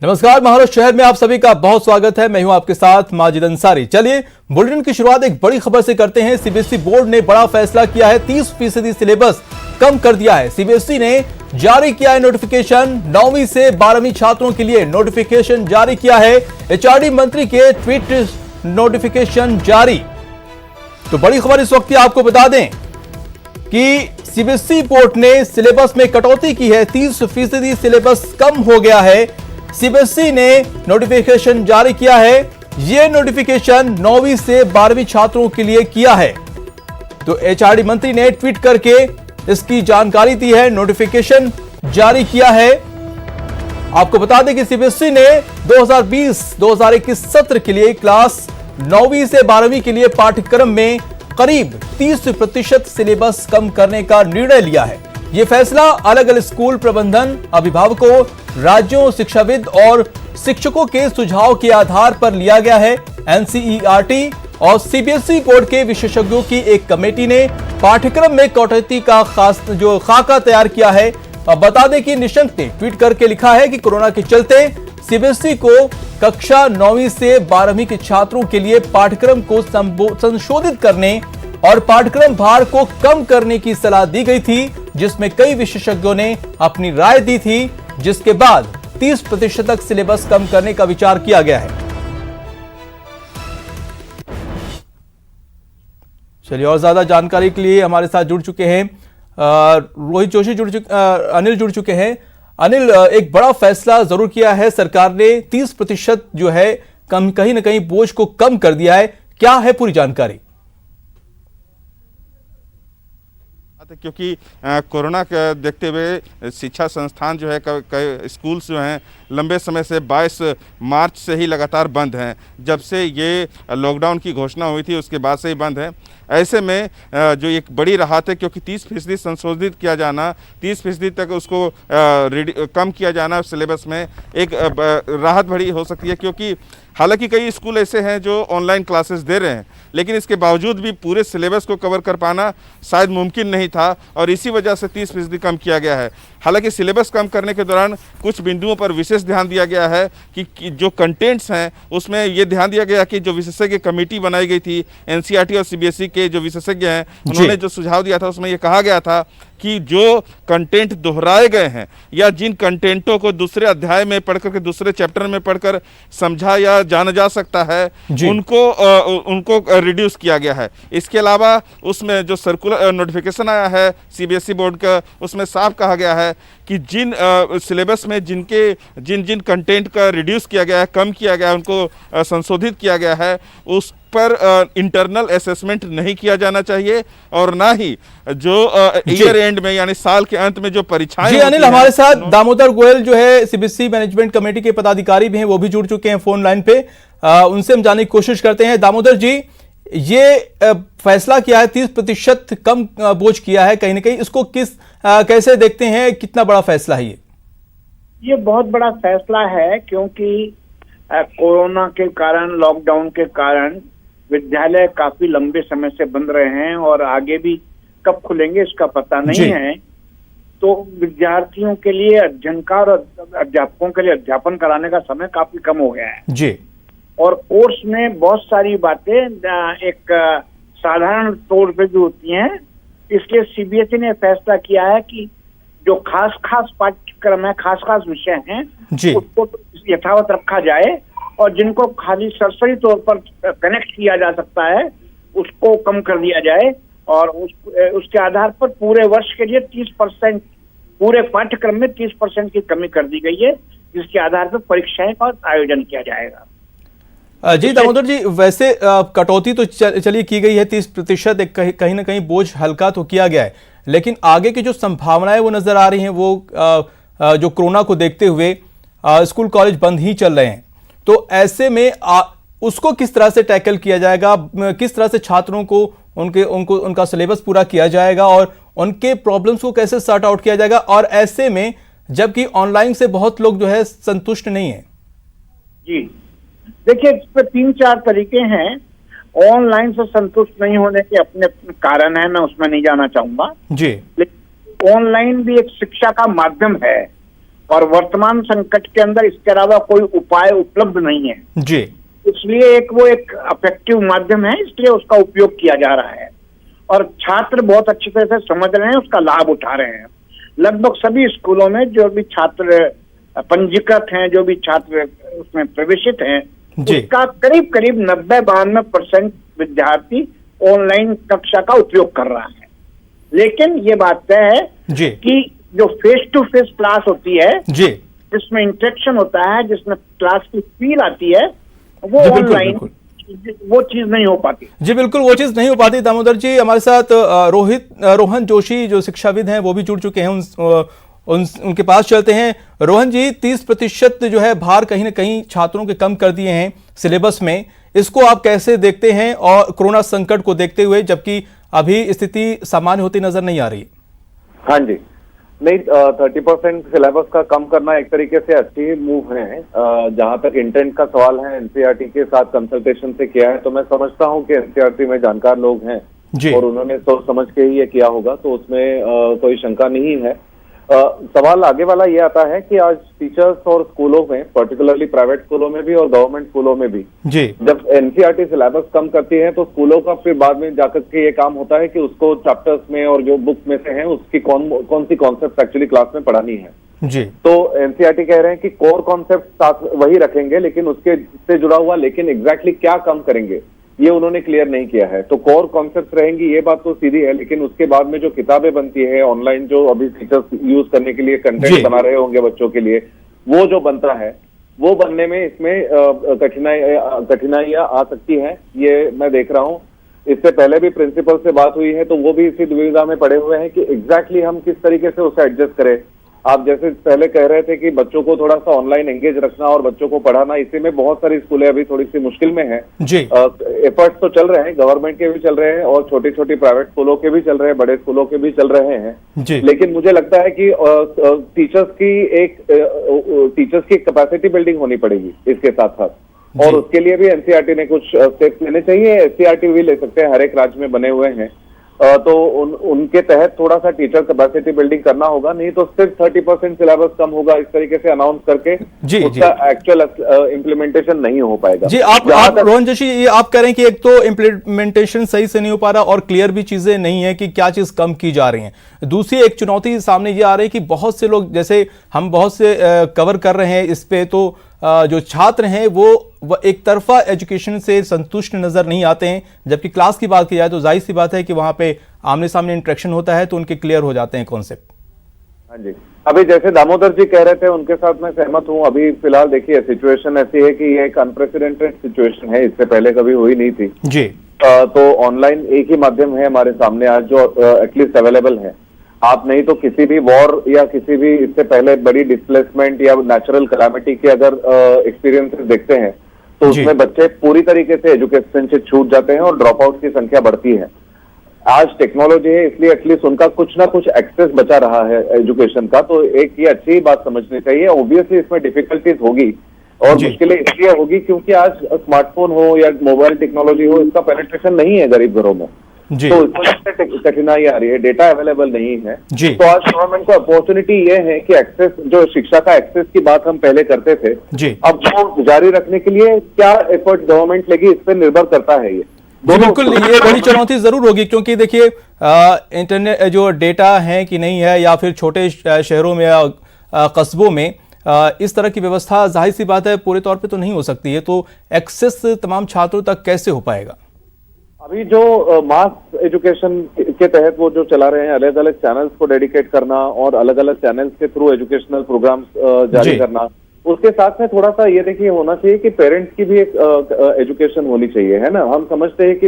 नमस्कार, महाराष्ट्र शहर में आप सभी का बहुत स्वागत है। मैं हूं आपके साथ माजिद अंसारी। चलिए बुलेटिन की शुरुआत एक बड़ी खबर से करते हैं। सीबीएसई बोर्ड ने बड़ा फैसला किया है, 30% सिलेबस कम कर दिया है। सीबीएसई ने जारी किया है नोटिफिकेशन, 9वीं से 12वीं छात्रों के लिए नोटिफिकेशन जारी किया है। एचआरडी मंत्री के ट्वीट नोटिफिकेशन जारी। तो बड़ी खबर इस वक्त आपको बता दें कि सीबीएसई बोर्ड ने सिलेबस में कटौती की है, 30% सिलेबस कम हो गया है। सीबीएसई ने नोटिफिकेशन जारी किया है। यह नोटिफिकेशन 9वीं से 12वीं छात्रों के लिए किया है। तो एचआरडी मंत्री ने ट्वीट करके इसकी जानकारी दी है, नोटिफिकेशन जारी किया है। आपको बता दें कि सीबीएसई ने 2020-2021 सत्र के लिए क्लास 9वीं से 12वीं के लिए पाठ्यक्रम में करीब 30% सिलेबस कम करने का निर्णय लिया है। यह फैसला अलग अलग स्कूल प्रबंधन, अभिभावकों, राज्यों, शिक्षाविद और शिक्षकों के सुझाव के आधार पर लिया गया है। एनसीईआरटी और सीबीएसई बोर्ड के विशेषज्ञों की एक कमेटी ने पाठ्यक्रम में कटौती का खाका तैयार किया है। अब बता दें कि निशंक ने ट्वीट करके लिखा है कि कोरोना के चलते सीबीएसई को कक्षा 9वीं से 12वीं के छात्रों के लिए पाठ्यक्रम को संशोधित करने और पाठ्यक्रम भार को कम करने की सलाह दी गई थी, जिसमें कई विशेषज्ञों ने अपनी राय दी थी, जिसके बाद 30% तक सिलेबस कम करने का विचार किया गया है। चलिए, और ज्यादा जानकारी के लिए हमारे साथ जुड़ चुके हैं रोहित जोशी अनिल जुड़ चुके हैं। अनिल, एक बड़ा फैसला जरूर किया है सरकार ने, 30% जो है कहीं ना कहीं बोझ को कम कर दिया है। क्या है पूरी जानकारी? क्योंकि कोरोना के देखते हुए शिक्षा संस्थान जो है, कई स्कूल्स जो हैं लंबे समय से 22 मार्च से ही लगातार बंद हैं। जब से ये लॉकडाउन की घोषणा हुई थी उसके बाद से ही बंद है। ऐसे में जो एक बड़ी राहत है, क्योंकि 30% संशोधित किया जाना, 30% तक उसको कम किया जाना सिलेबस में एक राहत बड़ी हो सकती है। क्योंकि हालांकि कई स्कूल ऐसे हैं जो ऑनलाइन क्लासेस दे रहे हैं, लेकिन इसके बावजूद भी पूरे सिलेबस को कवर कर पाना शायद मुमकिन नहीं था और इसी वजह से 30% कम किया गया है। हालांकि सिलेबस कम करने के दौरान कुछ बिंदुओं पर विशेष ध्यान दिया गया है कि जो कंटेंट्स हैं उसमें ये ध्यान दिया गया कि जो विशेषज्ञ कमेटी बनाई गई थी, एनसीईआरटी और सीबीएसई के जो विशेषज्ञ हैं, उन्होंने जो सुझाव दिया था उसमें ये कहा गया था कि जो कंटेंट दोहराए गए हैं या जिन कंटेंटों को दूसरे अध्याय में पढ़कर के दूसरे चैप्टर में पढ़कर समझा या जाना जा सकता है, उनको रिड्यूस किया गया है। इसके अलावा उसमें जो सर्कुलर नोटिफिकेशन आया है सीबीएसई बोर्ड का, उसमें साफ कहा गया है कि जिन सिलेबस में जिन कंटेंट का रिड्यूस किया गया है, कम किया गया है, उनको संशोधित किया गया है, उस पर इंटरनल असेसमेंट नहीं किया जाना चाहिए और ना ही जो ईयर एंड में यानी साल के अंत में जो परीक्षाएं। जी अनिल, हमारे साथ दामोदर गोयल जो है सीबीएसई मैनेजमेंट कमेटी के पदाधिकारी भी हैं, वो भी जुड़ चुके हैं फोन लाइन पे। उनसे हम जानने की कोशिश करते हैं। दामोदर जी, ये फैसला किया है, 30% कम बोझ किया है, कहीं ना कहीं इसको कैसे देखते हैं? कितना बड़ा फैसला है ये बहुत बड़ा फैसला है, क्योंकि कोरोना के कारण, लॉकडाउन के कारण विद्यालय काफी लंबे समय से बंद रहे हैं और आगे भी कब खुलेंगे इसका पता नहीं है। तो विद्यार्थियों के लिए अध्ययनकार और अध्यापकों के लिए अध्यापन कराने का समय काफी कम हो गया है जी। और कोर्स में बहुत सारी बातें एक साधारण तौर पे भी होती हैं। इसलिए सीबीएसई ने फैसला किया है कि जो खास पाठ्यक्रम है, खास विषय हैं, उसको तो यथावत रखा जाए और जिनको खाली सरसरी तौर पर कनेक्ट किया जा सकता है उसको कम कर दिया जाए और उसके आधार पर पूरे वर्ष के लिए 30%, पूरे पाठ्यक्रम में 30% की कमी कर दी गई है, जिसके आधार पर परीक्षाएं का आयोजन किया जाएगा। जी दामोदर जी, वैसे कटौती तो चलिए की गई है 30%, कहीं ना कहीं बोझ हल्का तो किया गया है, लेकिन आगे की जो संभावनाएं वो नजर आ रही हैं, वो जो कोरोना को देखते हुए स्कूल कॉलेज बंद ही चल रहे हैं। तो ऐसे में उसको किस तरह से टैकल किया जाएगा? किस तरह से छात्रों को उनका सिलेबस पूरा किया जाएगा और उनके प्रॉब्लम्स को कैसे सॉर्ट आउट किया जाएगा? और ऐसे में जबकि ऑनलाइन से बहुत लोग जो है संतुष्ट नहीं है। जी देखिए, इस पे 3-4 तरीके हैं। ऑनलाइन से संतुष्ट नहीं होने के अपने कारण है, मैं उसमें नहीं जाना चाहूंगा जी। लेकिन ऑनलाइन भी एक शिक्षा का माध्यम है और वर्तमान संकट के अंदर इसके अलावा कोई उपाय उपलब्ध नहीं है जी। इसलिए वो एक अफेक्टिव माध्यम है, इसलिए उसका उपयोग किया जा रहा है और छात्र बहुत अच्छी तरह से समझ रहे हैं, उसका लाभ उठा रहे हैं। लगभग सभी स्कूलों में जो भी छात्र पंजीकृत हैं, जो भी छात्र उसमें प्रवेशित हैं, उसका करीब करीब 90-92% विद्यार्थी ऑनलाइन कक्षा का उपयोग कर रहा है। लेकिन ये बात तय है कि जो फेस टू फेस क्लास होती है जिसमें इंटरेक्शन होता है, जिसमें क्लास की फील आती है, वो ऑनलाइन वो चीज नहीं हो पाती। जी बिल्कुल, वो चीज नहीं हो पाती। दामोदर जी, हमारे साथ रोहन जोशी जो शिक्षाविद हैं वो भी जुड़ चुके हैं, उनके पास चलते हैं। रोहन जी, 30% जो है भार कहीं ना कहीं छात्रों के कम कर दिए हैं सिलेबस में, इसको आप कैसे देखते हैं और कोरोना संकट को देखते हुए, जबकि अभी स्थिति सामान्य होती नजर नहीं आ रही? हाँ जी, नहीं, 30% सिलेबस का कम करना एक तरीके से अच्छी मूव है। जहां तक इंटेंट का सवाल है, एनसीईआरटी के साथ कंसल्टेशन से किया है, तो मैं समझता हूं कि एनसीईआरटी में जानकार लोग हैं और उन्होंने सोच समझ के ही ये किया होगा, तो उसमें कोई शंका नहीं है। सवाल आगे वाला ये आता है कि आज टीचर्स और स्कूलों में, पर्टिकुलरली प्राइवेट स्कूलों में भी और गवर्नमेंट स्कूलों में भी, जब एनसीईआरटी सिलेबस कम करती है तो स्कूलों का फिर बाद में जाकर के ये काम होता है कि उसको चैप्टर्स में और जो बुक्स में से हैं उसकी कौन सी कॉन्सेप्ट एक्चुअली क्लास में पढ़ानी है जी। तो एनसीईआरटी कह रहे हैं कि कोर कॉन्सेप्ट साथ वही रखेंगे, लेकिन उसके से जुड़ा हुआ लेकिन एग्जैक्टली क्या कम करेंगे ये उन्होंने क्लियर नहीं किया है। तो कोर कॉन्सेप्ट रहेंगी, ये बात तो सीधी है, लेकिन उसके बाद में जो किताबें बनती है ऑनलाइन, जो अभी टीचर्स यूज करने के लिए कंटेंट बना रहे होंगे बच्चों के लिए, वो जो बनता है वो बनने में इसमें कठिनाइयां आ सकती हैं, ये मैं देख रहा हूं। इससे पहले भी प्रिंसिपल से बात हुई है तो वो भी इसी दुविधा में पड़े हुए हैं कि एग्जैक्टली हम किस तरीके से उसे एडजस्ट करें। आप जैसे पहले कह रहे थे कि बच्चों को थोड़ा सा ऑनलाइन एंगेज रखना और बच्चों को पढ़ाना, इसी में बहुत सारी स्कूलें अभी थोड़ी सी मुश्किल में हैं जी। एफर्ट्स तो चल रहे हैं, गवर्नमेंट के भी चल रहे हैं और छोटी छोटी प्राइवेट स्कूलों के भी चल रहे हैं, बड़े स्कूलों के भी चल रहे हैं जी। लेकिन मुझे लगता है कि टीचर्स की कैपेसिटी बिल्डिंग होनी पड़ेगी इसके साथ साथ, और उसके लिए भी एनसीईआरटी ने कुछ स्टेप्स लेने चाहिए। एससीईआरटी भी ले सकते हैं, हर एक राज्य में बने हुए हैं, तो उनके तहत थोड़ा सा टीचर कैपेसिटी बिल्डिंग करना होगा, नहीं तो सिर्फ 30% सिलेबस कम होगा इस तरीके से अनाउंस करके जी, उसका एक्चुअल इम्प्लीमेंटेशन नहीं हो पाएगा जी। आप रोहन जोशी, ये आप कह रहे हैं कि एक तो इम्प्लीमेंटेशन सही से नहीं हो पा रहा और क्लियर भी चीजें नहीं है कि क्या चीज कम की जा रही है। दूसरी एक चुनौती सामने ये आ रही है कि बहुत से लोग, जैसे हम बहुत से कवर कर रहे हैं इस पे, तो जो छात्र हैं वो एक तरफा एजुकेशन से संतुष्ट नजर नहीं आते हैं, जबकि क्लास की बात की जाए तो जाहिर सी बात है कि वहां पे आमने सामने इंटरेक्शन होता है तो उनके क्लियर हो जाते हैं कॉन्सेप्ट। हाँ जी, अभी जैसे दामोदर जी कह रहे थे उनके साथ मैं सहमत हूँ। अभी फिलहाल देखिए सिचुएशन ऐसी है कि ये एक अनप्रेसिडेंटेड सिचुएशन है, इससे पहले कभी हुई नहीं थी जी। तो ऑनलाइन एक ही माध्यम है हमारे सामने आज जो एटलीस्ट अवेलेबल है। आप नहीं तो किसी भी वॉर या किसी भी इससे पहले बड़ी डिस्प्लेसमेंट या नेचुरल कैलामिटी के अगर एक्सपीरियंसेस देखते हैं तो उसमें बच्चे पूरी तरीके से एजुकेशन से छूट जाते हैं और ड्रॉप आउट की संख्या बढ़ती है। आज टेक्नोलॉजी है इसलिए एटलीस्ट उनका कुछ ना कुछ एक्सेस बचा रहा है एजुकेशन का, तो एक ये अच्छी बात समझनी चाहिए। ऑब्वियसली इसमें डिफिकल्टीज होगी और मुश्किलें इसलिए होगी क्योंकि आज स्मार्टफोन हो या मोबाइल टेक्नोलॉजी हो, इसका पेनिट्रेशन नहीं है गरीब घरों में जी। तो इसमें कठिनाई आ रही है, डेटा अवेलेबल नहीं है जी। तो आज गवर्नमेंट को अपॉर्चुनिटी ये है कि एक्सेस, जो शिक्षा का एक्सेस की बात हम पहले करते थे जी, अब वो जारी रखने के लिए क्या एफर्ट गवर्नमेंट लेगी इस पर निर्भर करता है। ये बिल्कुल, ये बड़ी चुनौती जरूर होगी क्योंकि देखिए इंटरनेट जो डेटा है कि नहीं है, या फिर छोटे शहरों में या कस्बों में इस तरह की व्यवस्था जाहिर सी बात है पूरे तौर पे तो नहीं हो सकती है, तो एक्सेस तमाम छात्रों तक कैसे हो पाएगा? अभी जो मास एजुकेशन के तहत वो जो चला रहे हैं, अलग अलग चैनल्स को डेडिकेट करना और अलग अलग चैनल्स के थ्रू एजुकेशनल प्रोग्राम्स जारी करना, उसके साथ में थोड़ा सा ये देखिए होना चाहिए कि पेरेंट्स की भी एक एजुकेशन होनी चाहिए, है ना। हम समझते हैं कि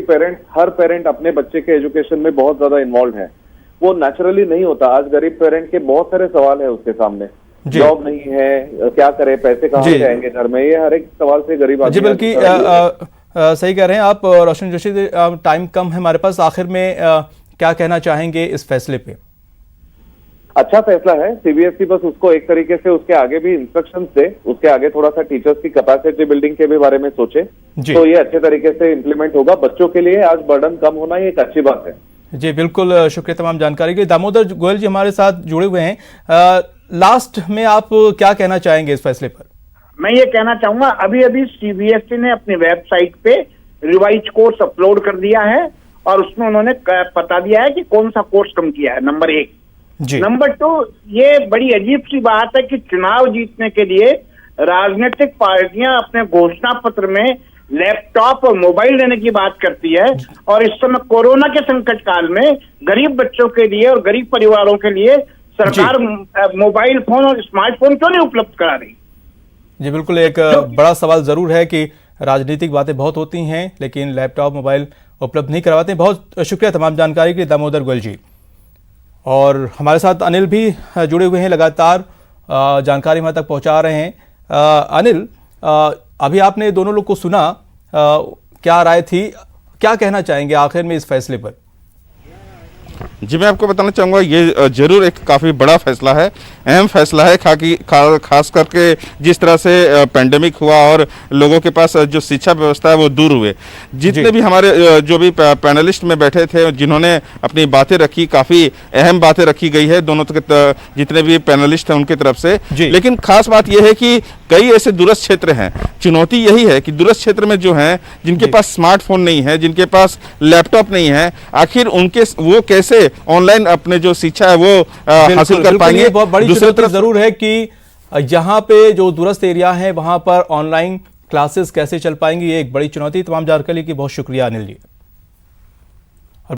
हर पेरेंट अपने बच्चे के एजुकेशन में बहुत ज्यादा इन्वॉल्व है, वो नेचुरली नहीं होता। आज गरीब पेरेंट के बहुत सारे सवाल है उसके सामने, जॉब नहीं है, क्या करे, पैसे कहाँ से आएंगे घर में, ये हर एक सवाल से गरीब आदमी। बल्कि सही कह रहे हैं आप रोशन जोशी, टाइम कम है हमारे पास, आखिर में क्या कहना चाहेंगे इस फैसले पे? अच्छा फैसला है, सीबीएसई बस उसको एक तरीके से उसके आगे भी इंस्ट्रक्शंस दे, उसके आगे थोड़ा सा टीचर्स की कैपेसिटी बिल्डिंग के भी बारे में सोचे, तो ये अच्छे तरीके से इंप्लीमेंट होगा। बच्चों के लिए आज बर्डन कम होना ये एक अच्छी बात है जी। बिल्कुल, शुक्रिया तमाम जानकारी के लिए। दामोदर गोयल जी हमारे साथ जुड़े हुए हैं। लास्ट में आप क्या कहना चाहेंगे इस फैसले पर? मैं ये कहना चाहूंगा, अभी अभी सीबीएसई ने अपनी वेबसाइट पे रिवाइज कोर्स अपलोड कर दिया है और उसमें उन्होंने बता दिया है कि कौन सा कोर्स कम किया है, नंबर 1। जी। नंबर 2, ये बड़ी अजीब सी बात है कि चुनाव जीतने के लिए राजनीतिक पार्टियां अपने घोषणा पत्र में लैपटॉप और मोबाइल देने की बात करती है, और इस समय कोरोना के संकट काल में गरीब बच्चों के लिए और गरीब परिवारों के लिए सरकार मोबाइल फोन और स्मार्टफोन क्यों नहीं उपलब्ध करा रही? जी बिल्कुल, एक बड़ा सवाल जरूर है कि राजनीतिक बातें बहुत होती हैं लेकिन लैपटॉप मोबाइल उपलब्ध नहीं करवाते। बहुत शुक्रिया तमाम जानकारी के लिए दामोदर गोयल जी। और हमारे साथ अनिल भी जुड़े हुए हैं, लगातार जानकारी हमारे तक पहुंचा रहे हैं। अनिल, अभी आपने दोनों लोग को सुना, क्या राय थी, क्या कहना चाहेंगे आखिर में इस फैसले पर? जी, मैं आपको बताना चाहूँगा ये जरूर एक काफ़ी बड़ा फैसला है, अहम फैसला है, खास करके जिस तरह से पेंडेमिक हुआ और लोगों के पास जो शिक्षा व्यवस्था है वो दूर हुए। जितने भी हमारे जो भी पैनलिस्ट में बैठे थे जिन्होंने अपनी बातें रखी, काफ़ी अहम बातें रखी गई है दोनों जितने भी पैनलिस्ट हैं उनकी तरफ से। लेकिन खास बात यह है कि कई ऐसे दूरस्थ क्षेत्र हैं, चुनौती यही है कि दूरस्थ क्षेत्र में जो हैं जिनके पास स्मार्टफोन नहीं है, जिनके पास लैपटॉप नहीं है, आखिर उनके वो कैसे ऑनलाइन अपने जो शिक्षा है वो हासिल कर पाएंगे? बहुत बड़ी चुनौती जरूर है कि यहाँ पे जो दूरस्थ एरिया है वहां पर ऑनलाइन क्लासेस कैसे चल पाएंगी, ये एक बड़ी चुनौती। तमाम जानकारी की बहुत शुक्रिया अनिल जी।